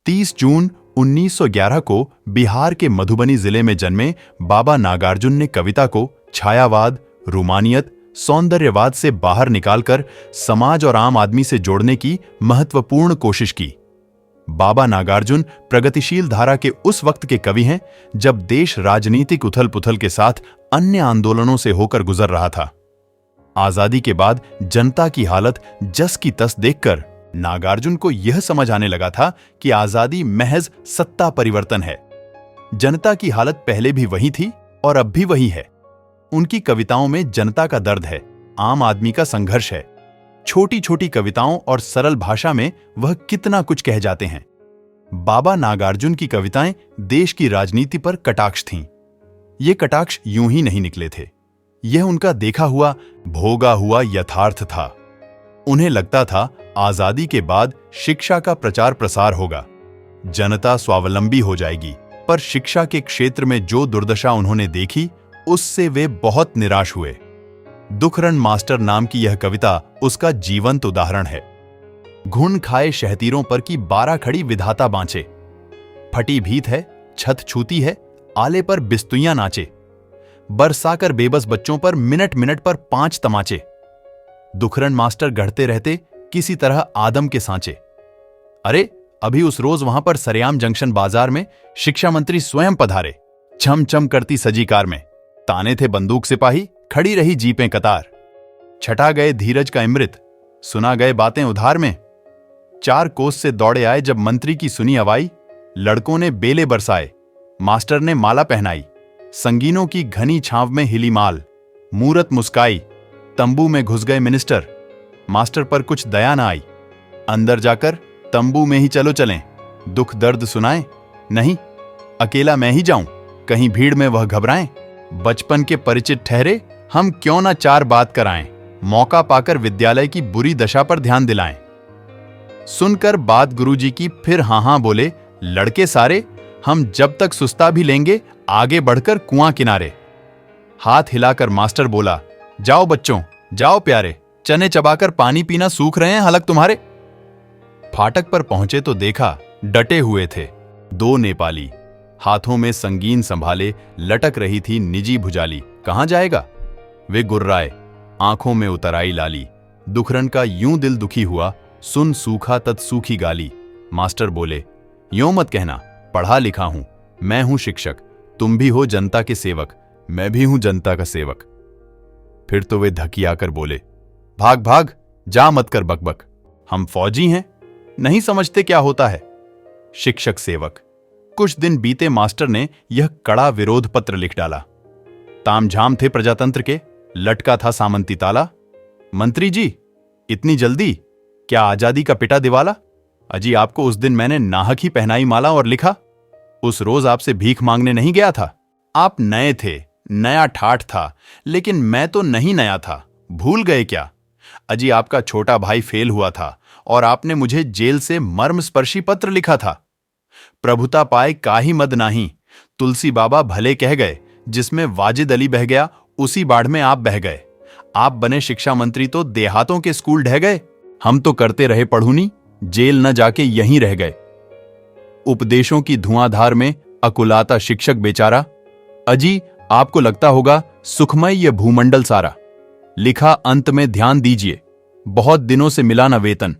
30 जून 1911 को बिहार के मधुबनी जिले में जन्मे बाबा नागार्जुन ने कविता को छायावाद, रूमानियत, सौंदर्यवाद से बाहर निकालकर समाज और आम आदमी से जोड़ने की महत्वपूर्ण कोशिश की। बाबा नागार्जुन प्रगतिशील धारा के उस वक्त के कवि हैं जब देश राजनीतिक उथल-पुथल के साथ अन्य आंदोलनों से होकर गुजर रहा था। आजादी के बाद जनता की हालत जस की तस देखकर नागार्जुन को यह समझ आने लगा था कि आजादी महज सत्ता परिवर्तन है। जनता की हालत पहले भी वही थी और अब भी वही है। उनकी कविताओं में जनता का दर्द है, आम आदमी का संघर्ष है। छोटी छोटी कविताओं और सरल भाषा में वह कितना कुछ कह जाते हैं। बाबा नागार्जुन की कविताएं देश की राजनीति पर कटाक्ष थीं। ये कटाक्ष यूं ही नहीं निकले थे। यह उनका देखा हुआ, भोगा हुआ यथार्थ था। उन्हें लगता था आजादी के बाद शिक्षा का प्रचार प्रसार होगा, जनता स्वावलंबी हो जाएगी। पर शिक्षा के क्षेत्र में जो दुर्दशा उन्होंने देखी, उससे वे बहुत निराश हुए। दुखरन मास्टर नाम की यह कविता उसका जीवंत उदाहरण है। घुन खाए शहतीरों पर की 12 खड़ी विधाता बांचे, फटी भीत है, छत छूती है, आले पर बिस्तुइयां नाचे, बरसाकर बेबस बच्चों पर मिनट मिनट पर 5 तमाचे। दुखरन मास्टर गढ़ते रहते किसी तरह आदम के सांचे। अरे अभी उस रोज वहां पर सरेआम जंक्शन बाजार में शिक्षा मंत्री स्वयं पधारे। छम छम करती सजी कार में ताने थे बंदूक सिपाही, खड़ी रही जीपें कतार। छटा गए धीरज का अमृत, सुना गए बातें उधार में। 4 कोस से दौड़े आए जब मंत्री की सुनी अवाई, लड़कों ने बेले बरसाए, मास्टर ने माला पहनाई। संगीनों की घनी छांव में हिली माल, मूरत मुस्काई, तंबू में घुस गए मिनिस्टर। मास्टर पर कुछ दया न आई, अंदर जाकर तंबू में ही चलो चलें, दुख दर्द सुनाएं। नहीं, अकेला मैं ही जाऊं, कहीं भीड़ में वह घबराएं। बचपन के परिचित ठहरे, हम क्यों ना 4 बात कराएं, मौका पाकर विद्यालय की बुरी दशा पर ध्यान दिलाएं। सुनकर बात गुरुजी की फिर हां बोले, लड़के सारे, हम जब तक सुस्ता भी लेंगे आगे बढ़कर कुआं किनारे। हाथ हिलाकर मास्टर बोला, जाओ बच्चों, जाओ प्यारे, चने चबाकर पानी पीना सूख रहे हैं हलक तुम्हारे। फाटक पर पहुंचे तो देखा डटे हुए थे 2 नेपाली, हाथों में संगीन संभाले लटक रही थी निजी भुजाली। कहां जाएगा? वे गुर्राए, आंखों में उतर आई लाली। दुखरन का यूं दिल दुखी हुआ, सुन सूखा तत् सूखी गाली। मास्टर बोले, यूं मत कहना, पढ़ा लिखा हूं, मैं हूं शिक्षक, तुम भी हो जनता के सेवक, मैं भी हूं जनता का सेवक। फिर तो वे धकियाकर बोले, भाग भाग, जा मत कर बकबक, हम फौजी हैं, नहीं समझते क्या होता है शिक्षक सेवक। कुछ दिन बीते मास्टर ने यह कड़ा विरोध पत्र लिख डाला। तामझाम थे प्रजातंत्र के, लटका था सामंती ताला। मंत्री जी, इतनी जल्दी, क्या आजादी का पिटा दिवाला? अजी आपको उस दिन मैंने नाहक ही पहनाई माला और लिखा। उस रोज आपसे भीख मांगने नहीं गया था। आप नए थे, नया ठाठ था, लेकिन मैं तो नहीं नया था, भूल गए क्या? अजी आपका छोटा भाई फेल हुआ था और आपने मुझे जेल से मर्मस्पर्शी पत्र लिखा था। प्रभुता पाए काहि मद नाही, तुलसी बाबा भले कह गए, जिसमें वाजिद अली बह गया उसी बाढ़ में आप बह गए। आप बने शिक्षा मंत्री तो देहातों के स्कूल ढह गए, हम तो करते रहे पढ़ूनी, जेल न जाके यहीं रह गए। उपदेशों की धुआंधार में अकुलाता शिक्षक बेचारा, अजी आपको लगता होगा सुखमय यह भूमंडल सारा। लिखा अंत में ध्यान दीजिए, बहुत दिनों से मिला न वेतन,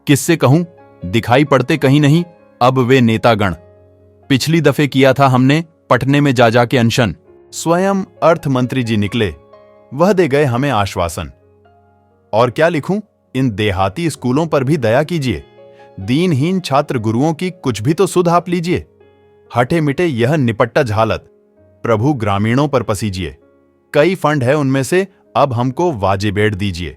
किससे कहूं दिखाई पड़ते कहीं नहीं अब वे नेतागण। पिछली दफे किया था हमने पटने में जा जाके अनशन, स्वयं अर्थ मंत्री जी निकले, वह दे गए हमें आश्वासन। और क्या लिखूं, इन देहाती स्कूलों पर भी दया कीजिए, दीनहीन छात्र गुरुओं की कुछ भी तो सुध आप लीजिए। हटे मिटे यह निपट्टा झालत, प्रभु ग्रामीणों पर पसीजिए, कई फंड है उनमें से अब हमको वाजिबेड दीजिए।